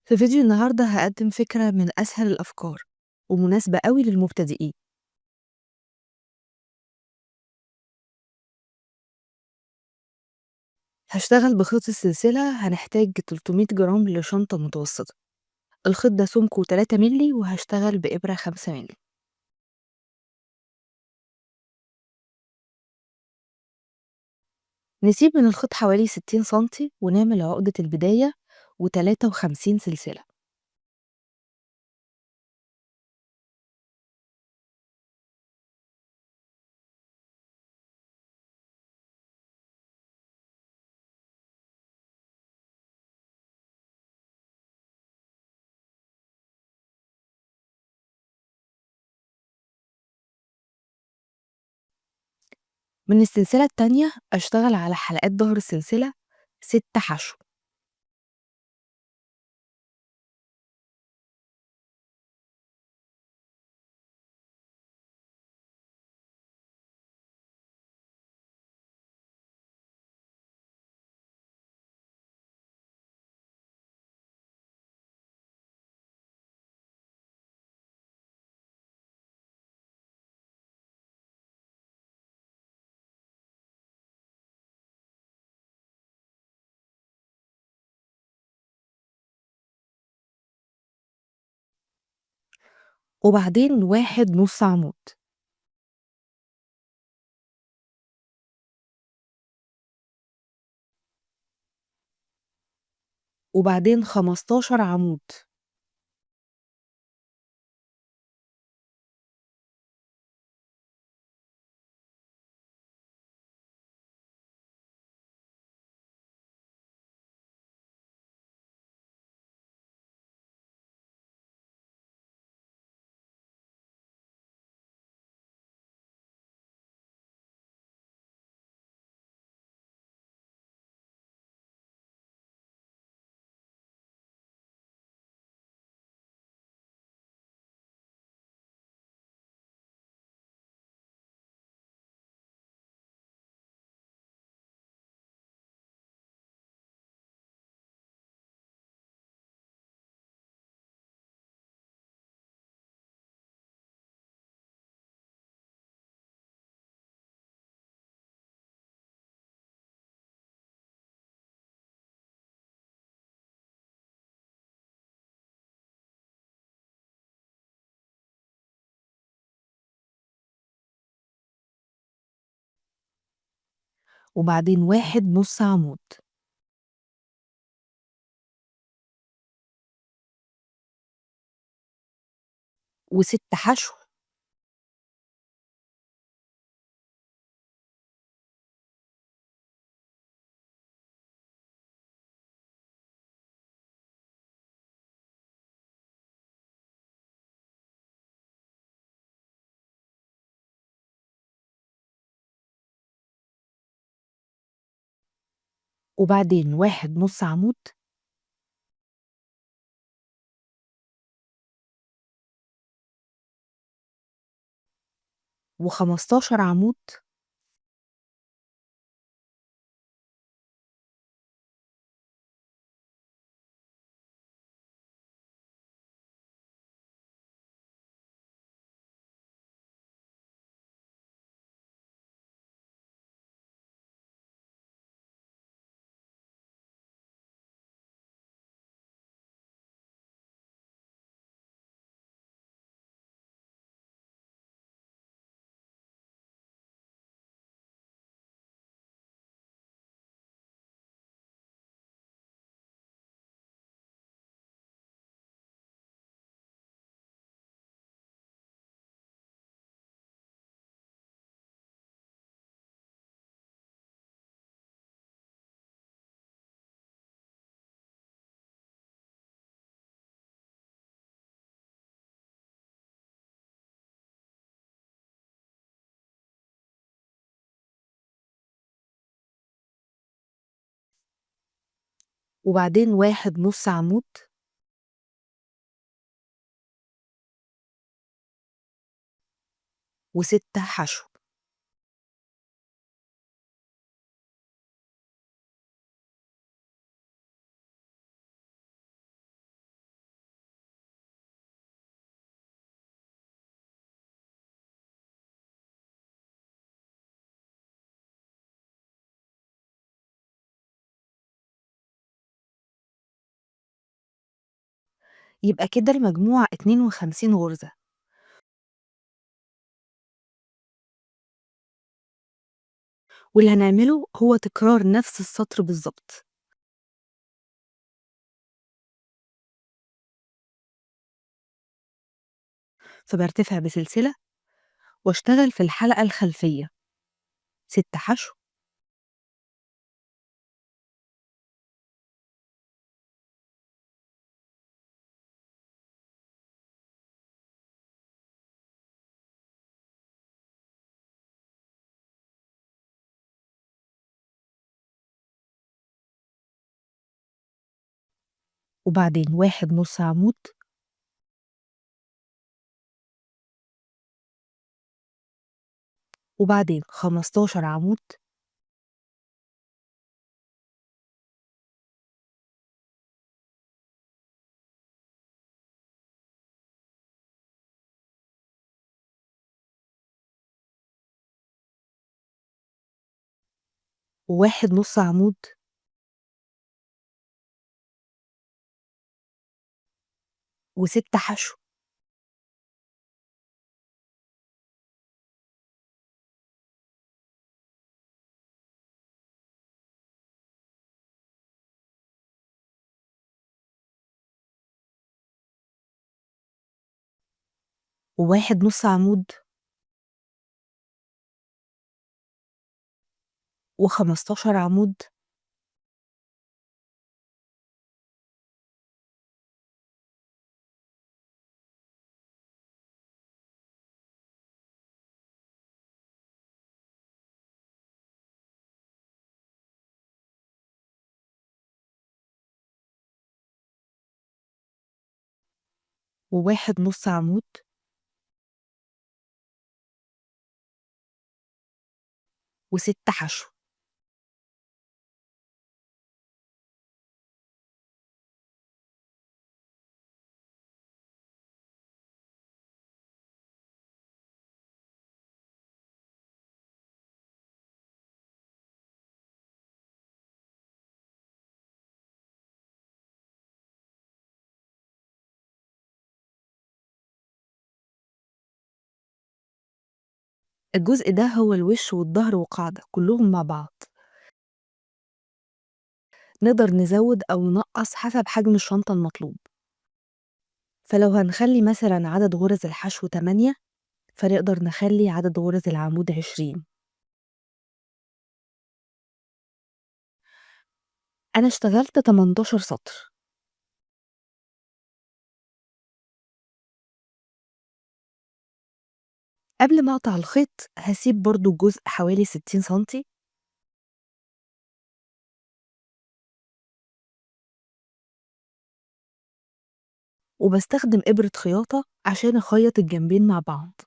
في فيديو النهاردة هقدم فكرة من أسهل الأفكار ومناسبة قوي للمبتدئين. هشتغل بخيط السلسلة، هنحتاج 300 جرام لشنطة متوسطة. الخيط ده سمكه 3 ملي وهشتغل بإبرة 5 ملي. نسيب من الخيط حوالي 60 سنتي ونعمل عقدة البداية و53 سلسلة. من السلسلة التانية أشتغل على حلقات ظهر السلسلة 6 حشو. وبعدين واحد نص عمود. وبعدين 15 عمود. وبعدين واحد نص عمود. و6 حشو. وبعدين واحد نص عمود. و15 عمود. وبعدين واحد نص عمود. و6 حشو. يبقى كده المجموع 52 غرزة. واللي هنعمله هو تكرار نفس السطر بالضبط. فبارتفع بسلسلة واشتغل في الحلقة الخلفية 6 حشو، وبعدين 1 نُص عمود، وبعدين 15 عمود، و1 نُص عمود، و6 حشو، و1 نُص عمود، و15 عمود، و1 نُص عمود، و6 حشو، الجزء ده هو الوش والضهر وقاعدة كلّهم مع بعض. نقدر نزوّد أو ننقّص حسب حجم الشنطة المطلوب. فلو هنخلّي مثلًا عدد غرز الحشو 8، فنقدر نخلّي عدد غرز العمود 20. أنا اشتغلت 18 سطر. قبل ما أقطع الخيط هاسيب برضه جزء حوالي 60 سنتي، وباستخدم إبرة خياطة عشان أخيّط الجنبين مع بعض.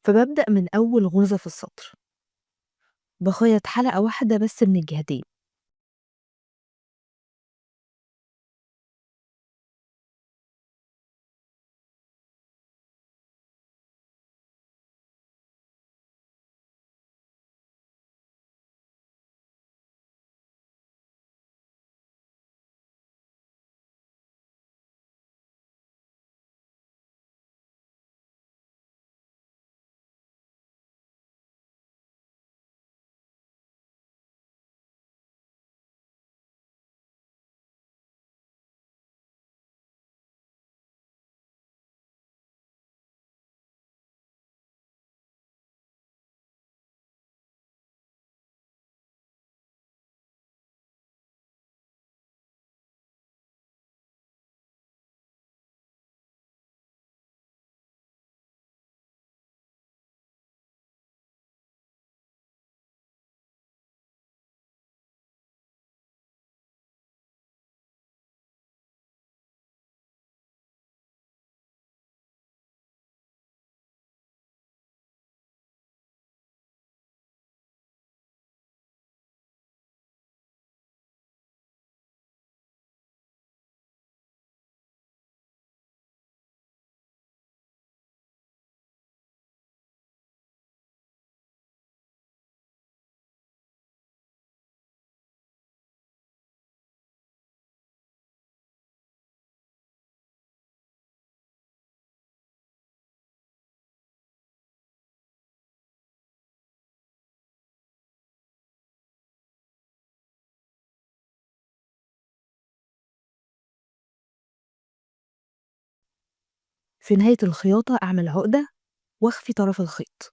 فبابدأ من أول غرزة في السطر، باخيّط حلقة واحدة بس من الجهتين. في نهاية الخياطة أعمل عقدة واخفي طرف الخيط.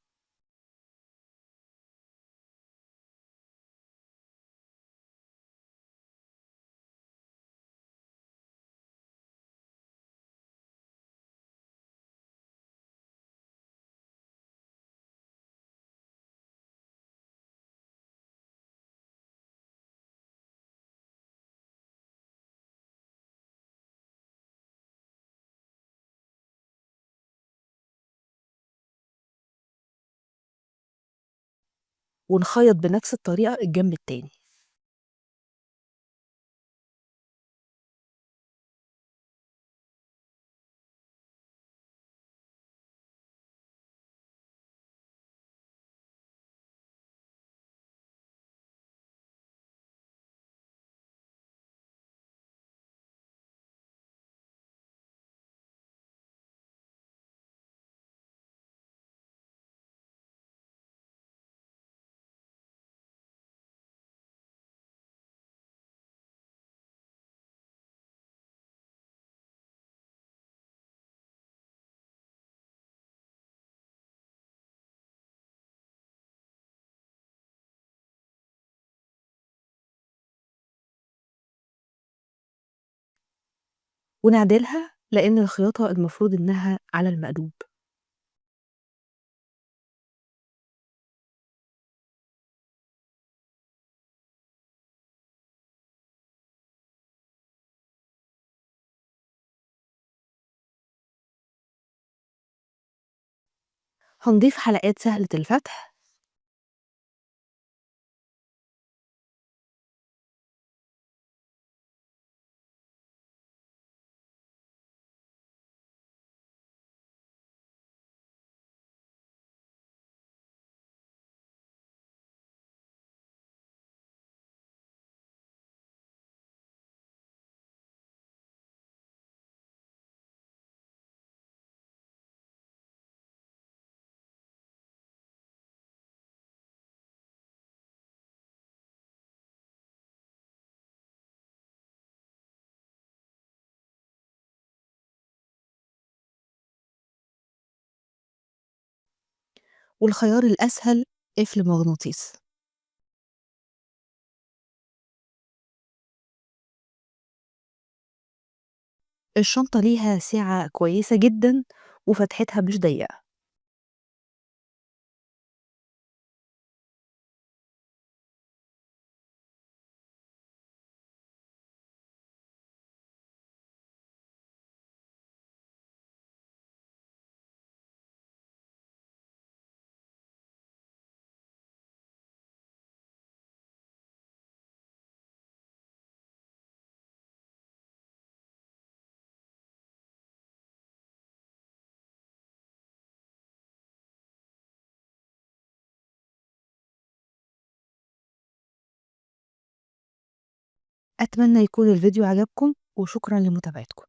ونخيط بنفس الطريقة الجنب التاني. ونعدلها لأن الخياطة المفروض إنها على المقلوب. هنضيف حلقات سهلة الفتح. والخيار الأسهل قفل مغناطيس. الشنطة ليها سعة كويسة جدًا وفتحتها مش ضيّقة. أتمنى يكون الفيديو عجبكم وشكرًا لمتابعتكم.